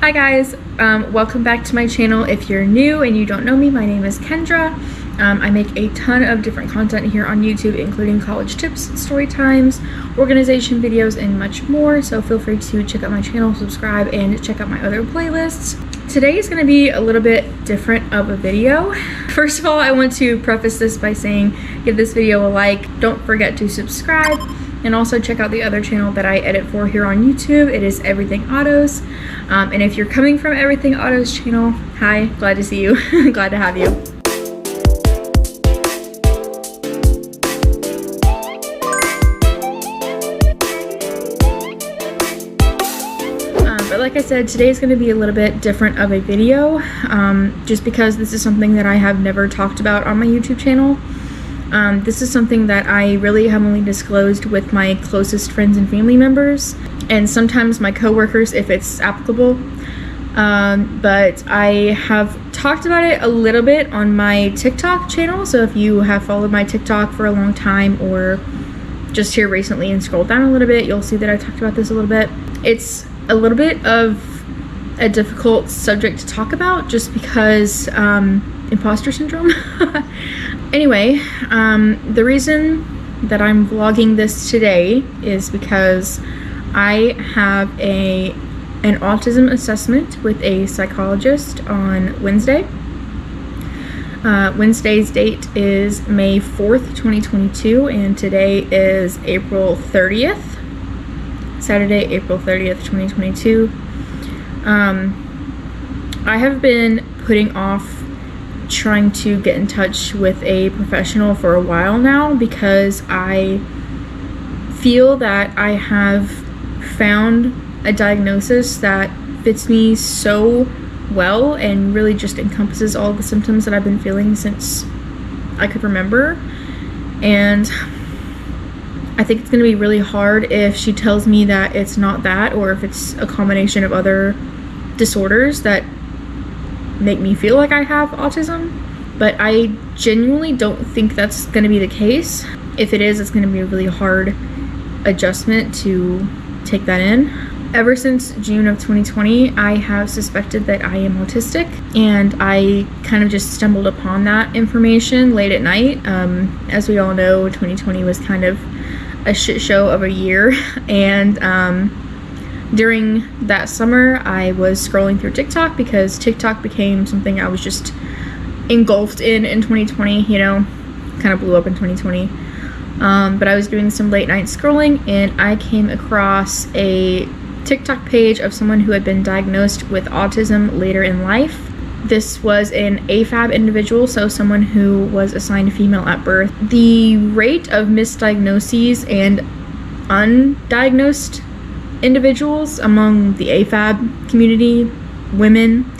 Hi guys, welcome back to my channel. If you're new and you don't know me, my name is Kendra. I make a ton of different content here on YouTube, including college tips, story times, organization videos, and much more. So feel free to check out my channel, subscribe, and check out my other playlists. Today is going to be a little bit different of a video. First of all, I want to preface this by saying give this video a like, don't forget to subscribe, and also check out the other channel that I edit for here on YouTube. It is Everything Autos. And if you're coming from Everything Autos channel, hi, glad to see you. Glad to have you. But like I said, today is going to be a little bit different of a video, just because this is something that I have never talked about on my YouTube channel. This is something that I really have only disclosed with my closest friends and family members, and sometimes my coworkers if it's applicable. But I have talked about it a little bit on my TikTok channel, so if you have followed my TikTok for a long time or just here recently and scroll down a little bit, you'll see that I talked about this a little bit. It's a little bit of a difficult subject to talk about just because imposter syndrome. Anyway, the reason that I'm vlogging this today is because I have an autism assessment with a psychologist on Wednesday. Wednesday's date is May 4th, 2022, and today is April 30th. Saturday, April 30th, 2022. I have been putting off trying to get in touch with a professional for a while now because I feel that I have found a diagnosis that fits me so well and really just encompasses all the symptoms that I've been feeling since I could remember. And I think it's going to be really hard if she tells me that it's not that, or if it's a combination of other disorders that make me feel like I have autism. But I genuinely don't think that's going to be the case. If it is, it's going to be a really hard adjustment to take that in. Ever since June of 2020, I have suspected that I am autistic, and I kind of just stumbled upon that information late at night. As we all know, 2020 was kind of a shit show of a year, and during that summer I was scrolling through TikTok because TikTok became something I was just engulfed in 2020, you know, kind of blew up in 2020. But I was doing some late night scrolling and I came across a TikTok page of someone who had been diagnosed with autism later in life. This was an AFAB individual, so someone who was assigned female at birth. The rate of misdiagnoses and undiagnosed individuals among the AFAB community, women,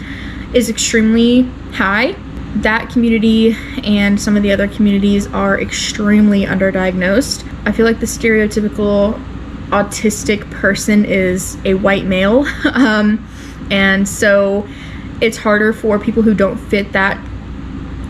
is extremely high. That community and some of the other communities are extremely underdiagnosed. I feel like the stereotypical autistic person is a white male, and so it's harder for people who don't fit that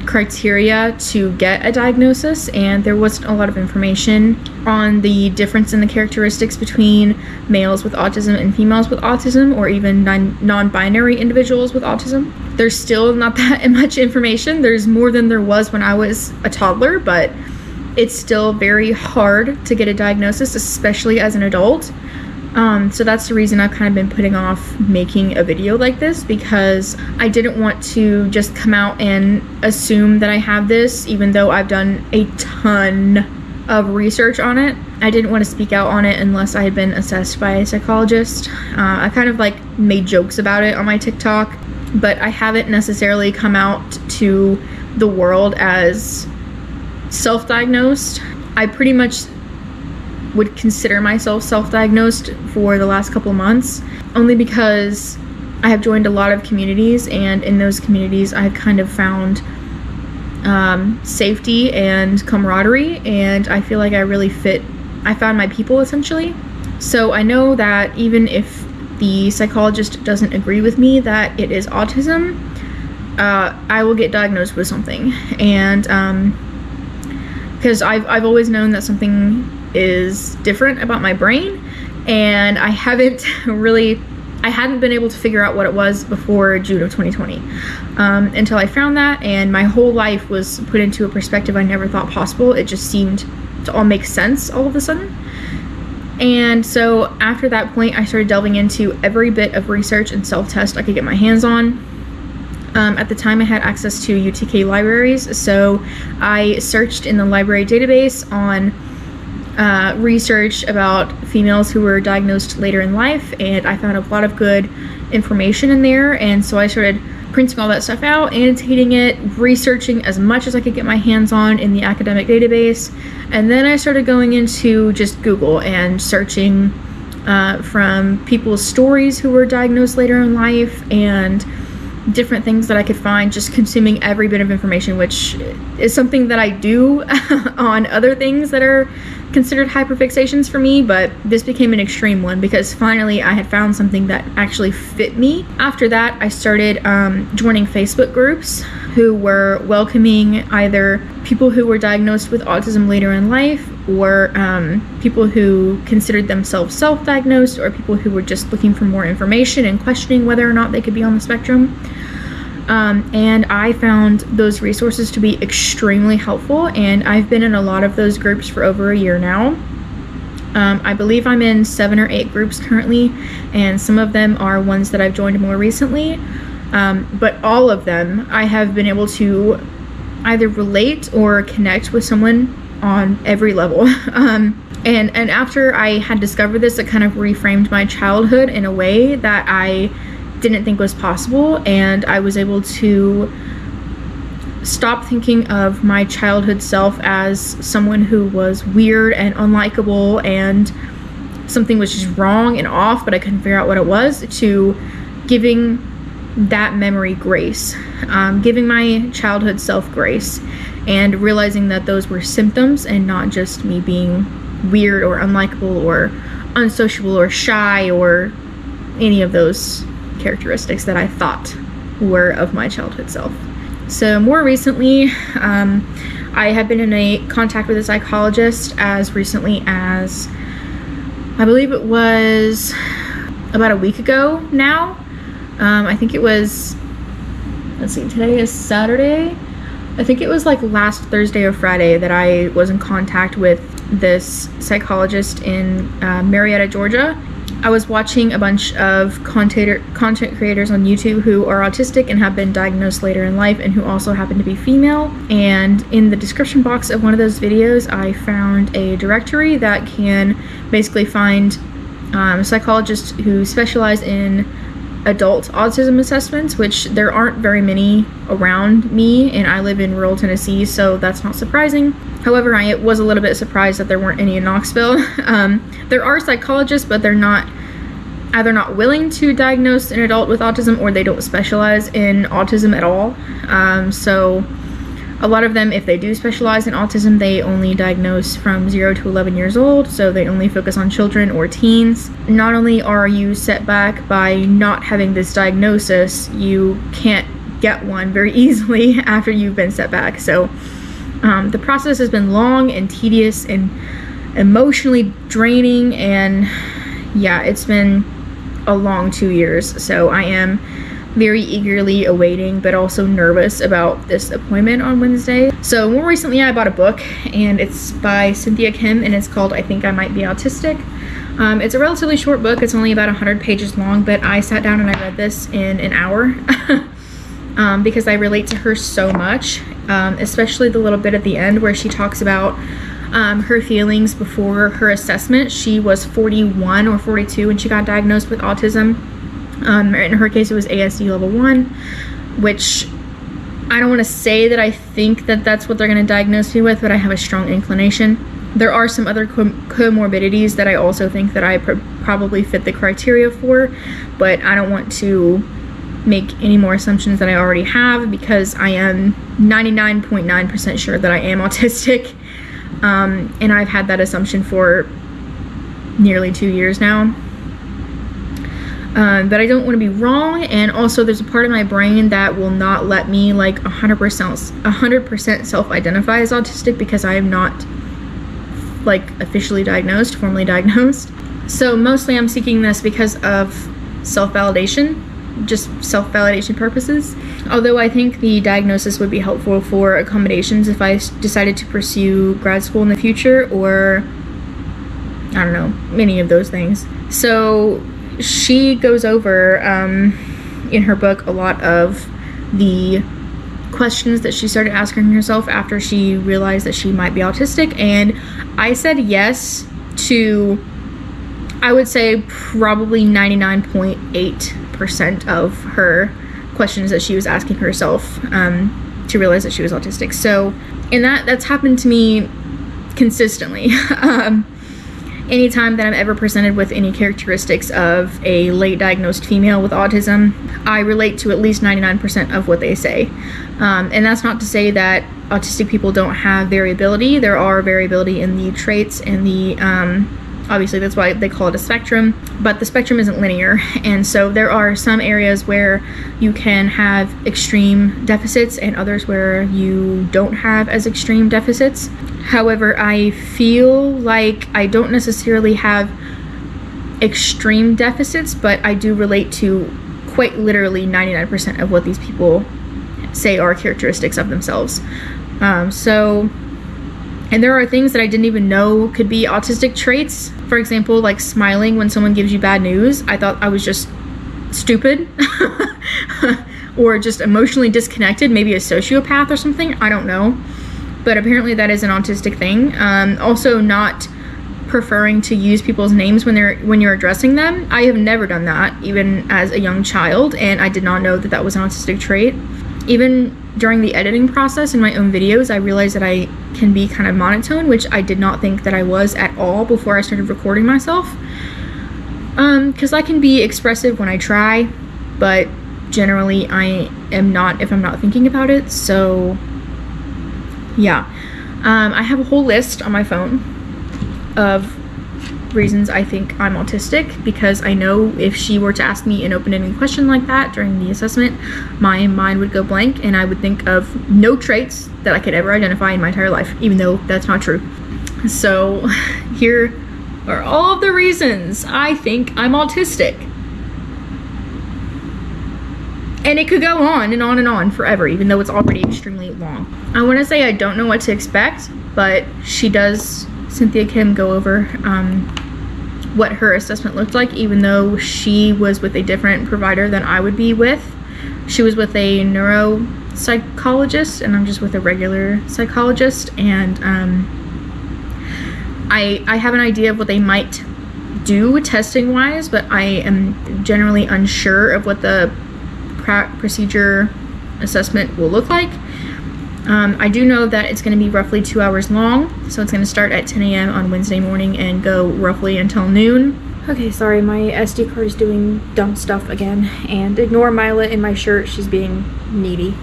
criteria to get a diagnosis, and there wasn't a lot of information on the difference in the characteristics between males with autism and females with autism, or even non-binary individuals with autism. There's still not that much information. There's more than there was when I was a toddler, but it's still very hard to get a diagnosis, especially as an adult. So that's the reason I've kind of been putting off making a video like this, because I didn't want to just come out and assume that I have this, even though I've done a ton of research on it. I didn't want to speak out on it unless I had been assessed by a psychologist. I kind of like made jokes about it on my TikTok, but I haven't necessarily come out to the world as self-diagnosed. I pretty much would consider myself self-diagnosed for the last couple months, only because I have joined a lot of communities, and in those communities I've kind of found safety and camaraderie, and I feel like I really fit. I found my people, essentially. So I know that even if the psychologist doesn't agree with me that it is autism, I will get diagnosed with something, and because I've always known that something is different about my brain, and I I hadn't been able to figure out what it was before June of 2020, until I found that, and my whole life was put into a perspective I never thought possible. It just seemed to all make sense all of a sudden. And so after that point, I started delving into every bit of research and self-test I could get my hands on. At the time, I had access to UTK libraries, so I searched in the library database on research about females who were diagnosed later in life, and I found a lot of good information in there. And so I started printing all that stuff out, annotating it, researching as much as I could get my hands on in the academic database, and then I started going into just Google and searching from people's stories who were diagnosed later in life and different things that I could find, just consuming every bit of information, which is something that I do on other things that are considered hyperfixations for me, but this became an extreme one because finally I had found something that actually fit me. After that, I started joining Facebook groups who were welcoming either people who were diagnosed with autism later in life, or people who considered themselves self-diagnosed, or people who were just looking for more information and questioning whether or not they could be on the spectrum. And I found those resources to be extremely helpful, and I've been in a lot of those groups for over a year now. I believe I'm in 7 or 8 groups currently, and some of them are ones that I've joined more recently. But all of them, I have been able to either relate or connect with someone on every level. And after I had discovered this, it kind of reframed my childhood in a way that I didn't think was possible, and I was able to stop thinking of my childhood self as someone who was weird and unlikable and something was just wrong and off, but I couldn't figure out what it was, to giving that memory grace, giving my childhood self grace, and realizing that those were symptoms and not just me being weird or unlikable or unsociable or shy or any of those characteristics that I thought were of my childhood self. So more recently, I have been in a contact with a psychologist as recently as, I believe it was about a week ago now. I think it was, let's see, today is Saturday. I think it was like last Thursday or Friday that I was in contact with this psychologist in Marietta, Georgia. I was watching a bunch of content creators on YouTube who are autistic and have been diagnosed later in life and who also happen to be female. And in the description box of one of those videos, I found a directory that can basically find psychologists who specialize in adult autism assessments, which there aren't very many around me, and I live in rural Tennessee, so that's not surprising. However, I was a little bit surprised that there weren't any in Knoxville. There are psychologists, but they're either not willing to diagnose an adult with autism, or they don't specialize in autism at all. So a lot of them, if they do specialize in autism, they only diagnose from 0 to 11 years old, so they only focus on children or teens. Not only are you set back by not having this diagnosis, you can't get one very easily after you've been set back. So the process has been long and tedious and emotionally draining, and yeah, it's been a long 2 years. So I am very eagerly awaiting, but also nervous about this appointment on Wednesday. So more recently, I bought a book, and it's by Cynthia and it's called I Think I Might Be Autistic. It's a relatively short book. It's only about 100 pages long, but I sat down and I read this in an hour because I relate to her so much, especially the little bit at the end where she talks about her feelings before her assessment. She was 41 or 42 when she got diagnosed with autism. In her case, it was ASD level 1, which I don't want to say that I think that that's what they're going to diagnose me with, but I have a strong inclination. There are some other comorbidities that I also think that I probably fit the criteria for, but I don't want to make any more assumptions than I already have, because I am 99.9% sure that I am autistic, and I've had that assumption for nearly 2 years now. But I don't want to be wrong, and also there's a part of my brain that will not let me like 100% self-identify as autistic because I am not like officially diagnosed, formally diagnosed. So mostly I'm seeking this because of self-validation, just self-validation purposes. Although I think the diagnosis would be helpful for accommodations if I decided to pursue grad school in the future, or I don't know, many of those things. So she goes over in her book a lot of the questions that she started asking herself after she realized that she might be autistic, and I said yes to, I would say, probably 99.8% of her questions that she was asking herself to realize that she was autistic. So, and that's happened to me consistently. Anytime that I'm ever presented with any characteristics of a late diagnosed female with autism, I relate to at least 99% of what they say. And that's not to say that autistic people don't have variability. There are variability in the traits and the, obviously that's why they call it a spectrum, but the spectrum isn't linear. And so there are some areas where you can have extreme deficits and others where you don't have as extreme deficits. However, I feel like I don't necessarily have extreme deficits, but I do relate to quite literally 99% of what these people say are characteristics of themselves. And there are things that I didn't even know could be autistic traits. For example, like smiling when someone gives you bad news. I thought I was just stupid or just emotionally disconnected, maybe a sociopath or something. I don't know. But apparently that is an autistic thing. Also, not preferring to use people's names when you're addressing them. I have never done that, even as a young child, and I did not know that that was an autistic trait. Even during the editing process in my own videos, I realized that I can be kind of monotone, which I did not think that I was at all before I started recording myself. Because I can be expressive when I try, but generally I am not if I'm not thinking about it. So yeah, I have a whole list on my phone of reasons I think I'm autistic, because I know if she were to ask me an open-ended question like that during the assessment, my mind would go blank and I would think of no traits that I could ever identify in my entire life, even though that's not true. So here are all of the reasons I think I'm autistic. And it could go on and on and on forever, even though it's already extremely long. I want to say I don't know what to expect, but Cynthia Kim, go over what her assessment looked like, even though she was with a different provider than I would be with. She was with a neuropsychologist, and I'm just with a regular psychologist, and I have an idea of what they might do testing wise, but I am generally unsure of what the procedure assessment will look like. I do know that it's going to be roughly 2 hours long, so it's going to start at 10 a.m. on Wednesday morning and go roughly until noon. Okay, sorry, my SD card is doing dumb stuff again, and ignore Mila in my shirt, she's being needy.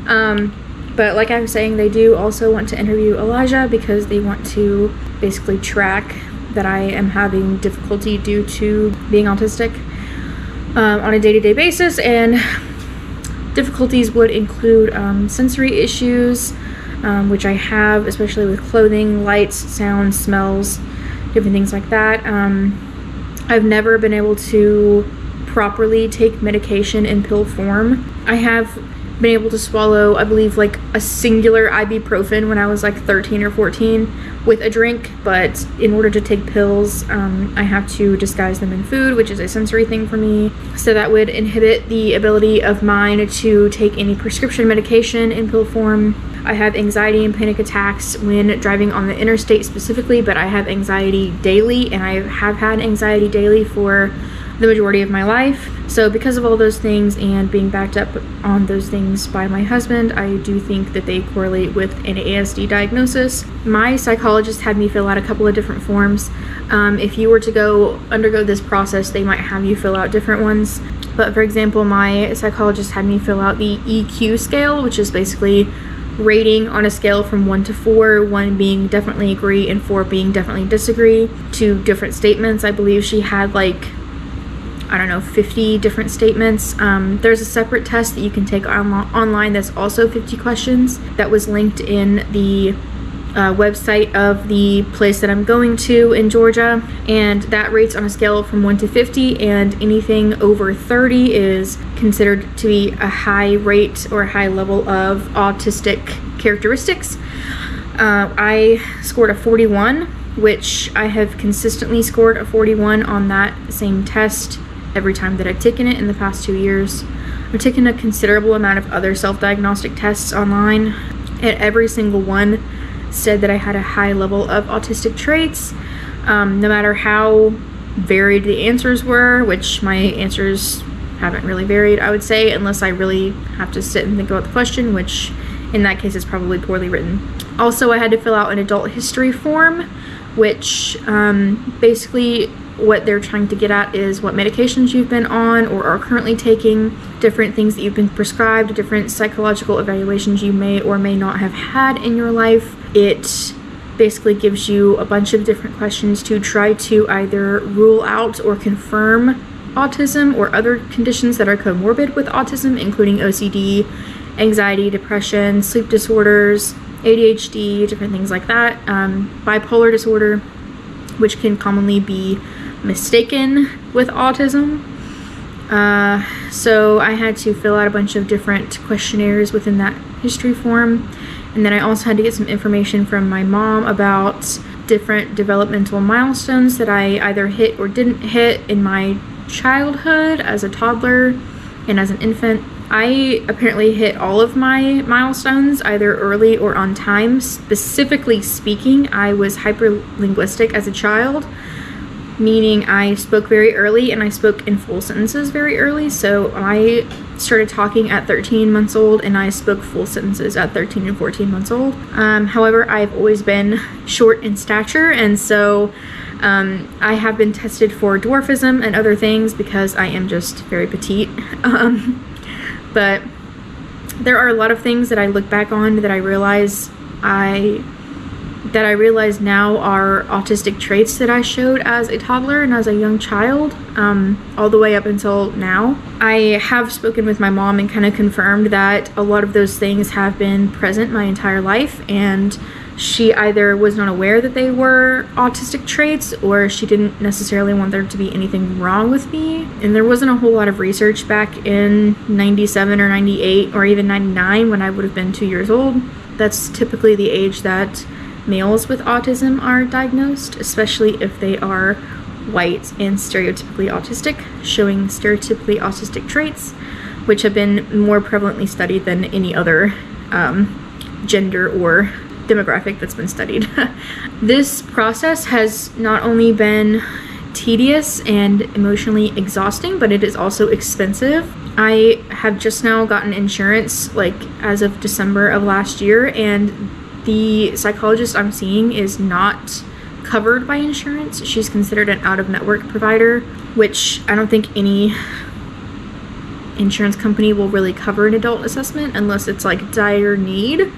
But like I was saying, they do also want to interview Elijah because they want to basically track that I am having difficulty due to being autistic on a day-to-day basis, and difficulties would include sensory issues, which I have, especially with clothing, lights, sounds, smells, different things like that. I've never been able to properly take medication in pill form. I have been able to swallow, I believe, like a singular ibuprofen when I was like 13 or 14 with a drink, but in order to take pills, I have to disguise them in food, which is a sensory thing for me. So that would inhibit the ability of mine to take any prescription medication in pill form. I have anxiety and panic attacks when driving on the interstate specifically, but I have anxiety daily, and I have had anxiety daily for the majority of my life. So because of all those things and being backed up on those things by my husband, I do think that they correlate with an ASD diagnosis. My psychologist had me fill out a couple of different forms. If you were to undergo this process, they might have you fill out different ones. But for example, my psychologist had me fill out the EQ scale, which is basically rating on a scale from 1 to 4, 1 being definitely agree and 4 being definitely disagree, to different statements. I believe she had like, I don't know, 50 different statements. There's a separate test that you can take online that's also 50 questions that was linked in the website of the place that I'm going to in Georgia, and that rates on a scale from 1 to 50, and anything over 30 is considered to be a high rate or a high level of autistic characteristics. I scored a 41, which I have consistently scored a 41 on that same test every time that I've taken it in the past 2 years. I've taken a considerable amount of other self-diagnostic tests online, and every single one said that I had a high level of autistic traits, no matter how varied the answers were, which my answers haven't really varied, I would say, unless I really have to sit and think about the question, which in that case is probably poorly written. Also, I had to fill out an adult history form, which basically what they're trying to get at is what medications you've been on or are currently taking, different things that you've been prescribed, different psychological evaluations you may or may not have had in your life. It basically gives you a bunch of different questions to try to either rule out or confirm autism or other conditions that are comorbid with autism, including OCD, anxiety, depression, sleep disorders, ADHD, different things like that, bipolar disorder, which can commonly be mistaken with autism. So I had to fill out a bunch of different questionnaires within that history form, and then I also had to get some information from my mom about different developmental milestones that I either hit or didn't hit in my childhood as a toddler and as an infant. I apparently hit all of my milestones either early or on time. Specifically speaking, I was hyperlinguistic as a child, meaning I spoke very early and I spoke in full sentences very early. So I started talking at 13 months old and I spoke full sentences at 13 and 14 months old. However, I've always been short in stature, and so I have been tested for dwarfism and other things because I am just very petite. But there are a lot of things that I look back on that I realize now are autistic traits that I showed as a toddler and as a young child, all the way up until now. I have spoken with my mom and kind of confirmed that a lot of those things have been present my entire life, and she either was not aware that they were autistic traits or she didn't necessarily want there to be anything wrong with me. And there wasn't a whole lot of research back in 97 or 98 or even 99 when I would have been 2 years old. That's typically the age that males with autism are diagnosed, especially if they are white and stereotypically autistic, showing stereotypically autistic traits, which have been more prevalently studied than any other gender or demographic that's been studied. This process has not only been tedious and emotionally exhausting, but it is also expensive. I have just now gotten insurance, like as of December of last year, and the psychologist I'm seeing is not covered by insurance. She's considered an out-of-network provider, which I don't think any insurance company will really cover an adult assessment unless it's like dire need.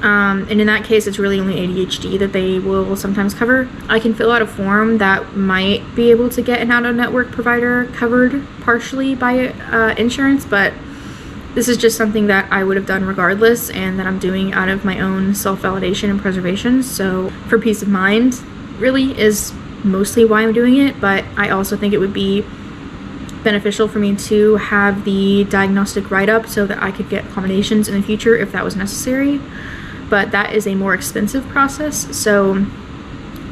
And in that case, it's really only ADHD that they will sometimes cover. I can fill out a form that might be able to get an out-of-network provider covered partially by insurance, but this is just something that I would have done regardless and that I'm doing out of my own self-validation and preservation. So for peace of mind really is mostly why I'm doing it, but I also think it would be beneficial for me to have the diagnostic write-up so that I could get accommodations in the future if that was necessary. But that is a more expensive process. So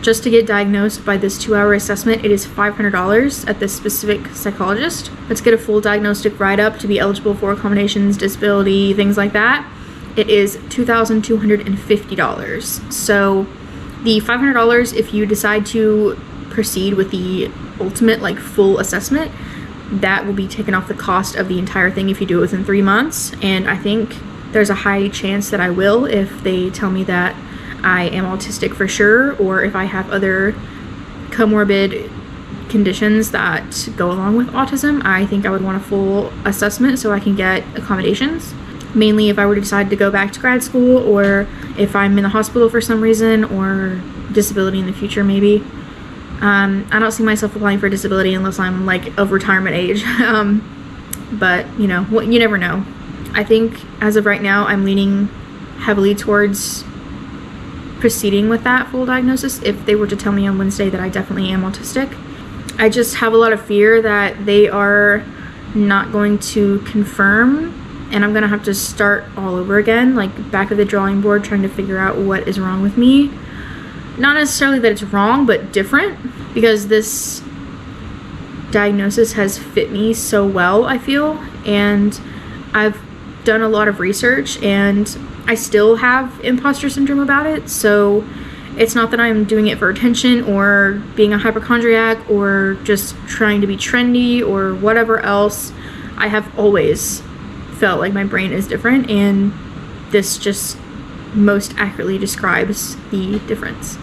just to get diagnosed by this 2-hour assessment, it is $500 at this specific psychologist. Let's get a full diagnostic write-up to be eligible for accommodations, disability, things like that. It is $2,250. So the $500, if you decide to proceed with the ultimate, like, full assessment, that will be taken off the cost of the entire thing if you do it within 3 months. And I think there's a high chance that I will if they tell me that I am autistic for sure, or if I have other comorbid conditions that go along with autism. I think I would want a full assessment so I can get accommodations. Mainly if I were to decide to go back to grad school, or if I'm in the hospital for some reason, or disability in the future maybe. I don't see myself applying for disability unless I'm like of retirement age. But you know, you never know. I think as of right now, I'm leaning heavily towards proceeding with that full diagnosis if they were to tell me on Wednesday that I definitely am autistic. I just have a lot of fear that they are not going to confirm, and I'm gonna have to start all over again, like back of the drawing board, trying to figure out what is wrong with me. Not necessarily that it's wrong, but different, because this diagnosis has fit me so well, I feel, and I've done a lot of research and I still have imposter syndrome about it. So it's not that I'm doing it for attention or being a hypochondriac or just trying to be trendy or whatever else. I have always felt like my brain is different, and this just most accurately describes the difference.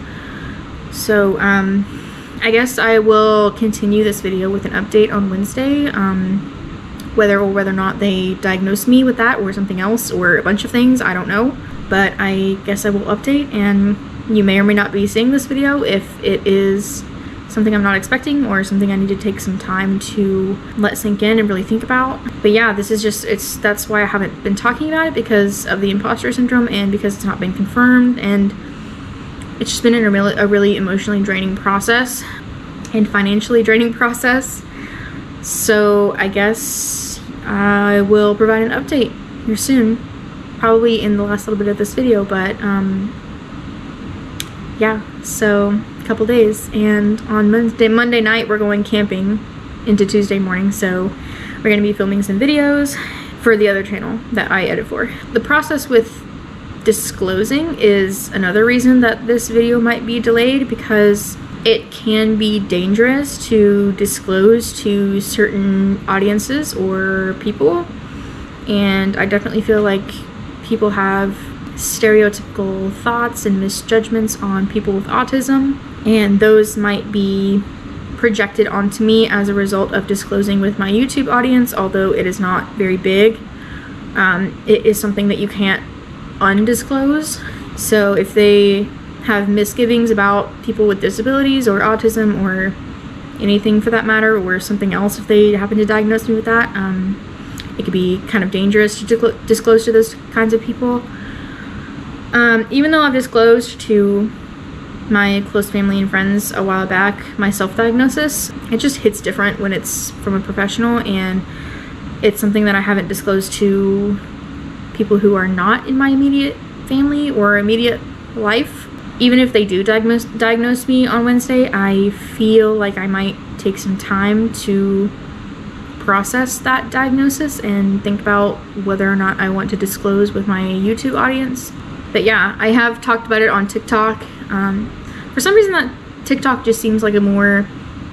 So I guess I will continue this video with an update on Wednesday, whether or not they diagnose me with that or something else or a bunch of things, I don't know. But I guess I will update, and you may or may not be seeing this video if it is something I'm not expecting or something I need to take some time to let sink in and really think about. But yeah, this is just, that's why I haven't been talking about it, because of the imposter syndrome and because it's not been confirmed, and it's just been a really emotionally draining process and financially draining process. So I guess I will provide an update here soon, probably in the last little bit of this video, but yeah, so a couple days, and on Monday night we're going camping into Tuesday morning, so we're going to be filming some videos for the other channel that I edit for. The process with disclosing is another reason that this video might be delayed, because it can be dangerous to disclose to certain audiences or people, and I definitely feel like people have stereotypical thoughts and misjudgments on people with autism, and those might be projected onto me as a result of disclosing with my YouTube audience. Although it is not very big, it is something that you can't undisclose. So if they have misgivings about people with disabilities or autism or anything for that matter, or something else, if they happen to diagnose me with that, it could be kind of dangerous to disclose to those kinds of people. Even though I've disclosed to my close family and friends a while back my self-diagnosis, it just hits different when it's from a professional, and it's something that I haven't disclosed to people who are not in my immediate family or immediate life. Even if they do diagnose me on Wednesday, I feel like I might take some time to process that diagnosis and think about whether or not I want to disclose with my YouTube audience. But yeah, I have talked about it on TikTok. For some reason that TikTok just seems like a more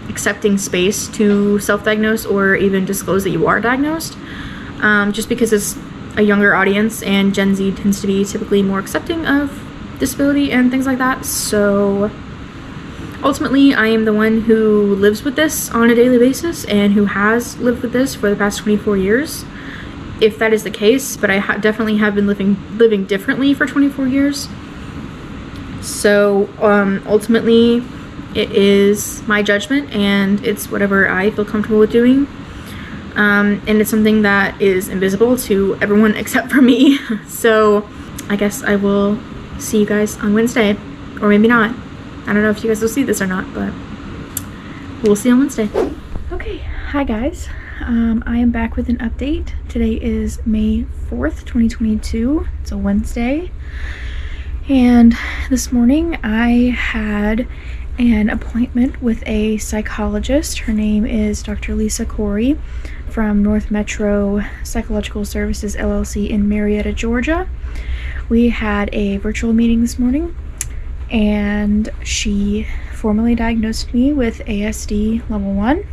accepting space to self-diagnose or even disclose that you are diagnosed, just because it's a younger audience, and Gen Z tends to be typically more accepting of disability and things like that. So ultimately, I am the one who lives with this on a daily basis and who has lived with this for the past 24 years, if that is the case. But I definitely have been living differently for 24 years. So ultimately, it is my judgment, and it's whatever I feel comfortable with doing. And it's something that is invisible to everyone except for me. So I guess I will see you guys on Wednesday, or maybe not. I don't know if you guys will see this or not, but we'll see on Wednesday. Okay, hi guys. I am back with an update. Today is May 4th, 2022. It's a Wednesday. And this morning I had an appointment with a psychologist. Her name is Dr. Lisa Corey from North Metro Psychological Services LLC in Marietta, Georgia. We had a virtual meeting this morning, and she formally diagnosed me with ASD level 1,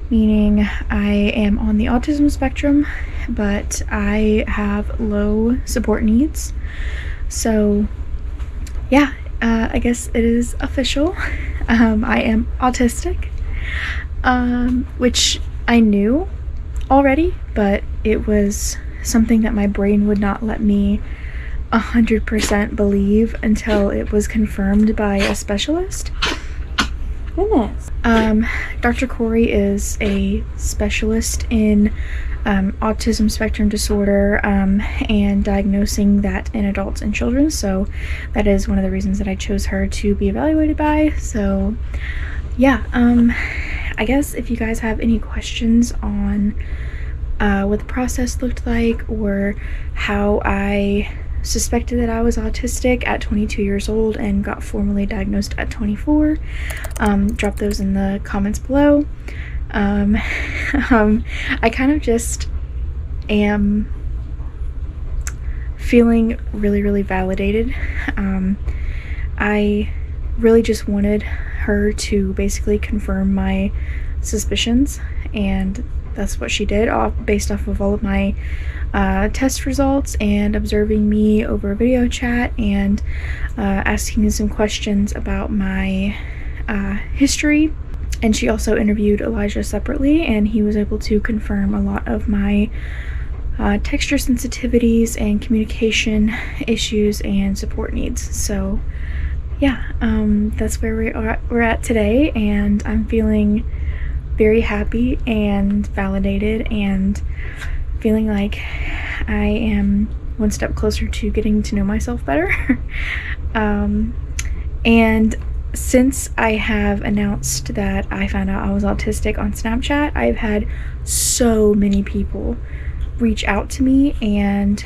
meaning I am on the autism spectrum, but I have low support needs. So yeah, I guess it is official. I am autistic, which I knew already, but it was something that my brain would not let me 100% believe until it was confirmed by a specialist. goodness. Dr. Corey is a specialist in autism spectrum disorder and diagnosing that in adults and children, so that is one of the reasons that I chose her to be evaluated by. So yeah, I guess if you guys have any questions on what the process looked like or how I suspected that I was autistic at 22 years old and got formally diagnosed at 24, drop those in the comments below. I kind of just am feeling really validated. I really just wanted her to basically confirm my suspicions, and that's what she did, based off of all of my test results and observing me over video chat and asking some questions about my history. And she also interviewed Elijah separately, and he was able to confirm a lot of my texture sensitivities and communication issues and support needs. So yeah, that's where we're at today, and I'm feeling very happy and validated and feeling like I am one step closer to getting to know myself better. And since I have announced that I found out I was autistic on Snapchat, I've had so many people reach out to me, and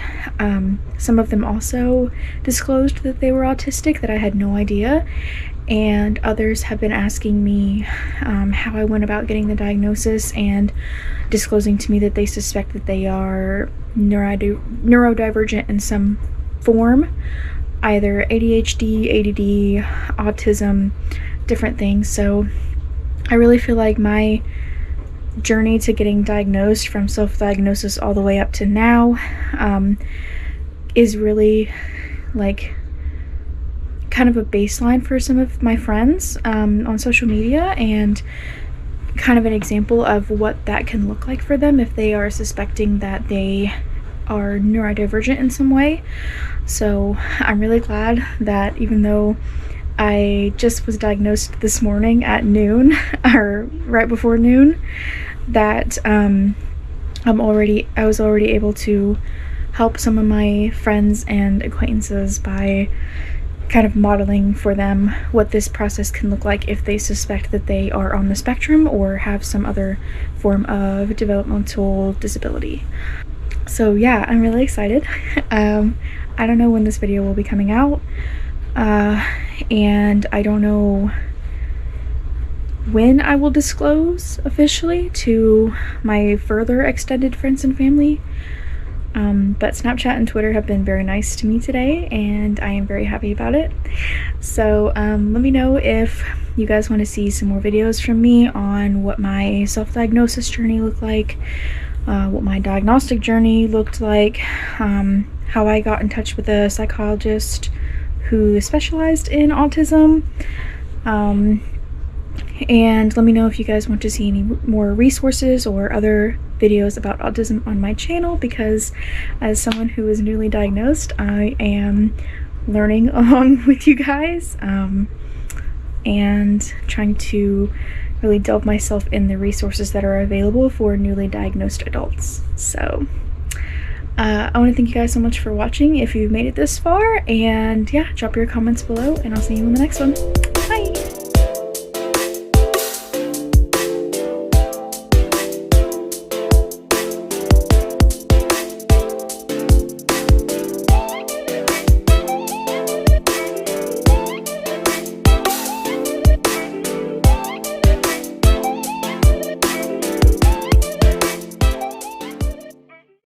some of them also disclosed that they were autistic that I had no idea, and others have been asking me how I went about getting the diagnosis and disclosing to me that they suspect that they are neurodivergent in some form, either ADHD, ADD, autism, different things. So I really feel like my journey to getting diagnosed, from self-diagnosis all the way up to now, is really like kind of a baseline for some of my friends on social media, and kind of an example of what that can look like for them if they are suspecting that they are neurodivergent in some way. So I'm really glad that even though I just was diagnosed this morning at noon, or right before noon, that I was already able to help some of my friends and acquaintances by kind of modeling for them what this process can look like if they suspect that they are on the spectrum or have some other form of developmental disability. So yeah, I'm really excited. I don't know when this video will be coming out, and I don't know when I will disclose officially to my further extended friends and family. But Snapchat and Twitter have been very nice to me today, and I am very happy about it. So let me know if you guys want to see some more videos from me on what my self-diagnosis journey looked like, what my diagnostic journey looked like, how I got in touch with a psychologist who specialized in autism, and let me know if you guys want to see any more resources or other videos about autism on my channel, because as someone who is newly diagnosed, I am learning along with you guys, and trying to really delve myself in the resources that are available for newly diagnosed adults. So I want to thank you guys so much for watching if you've made it this far, and yeah, drop your comments below, and I'll see you in the next one.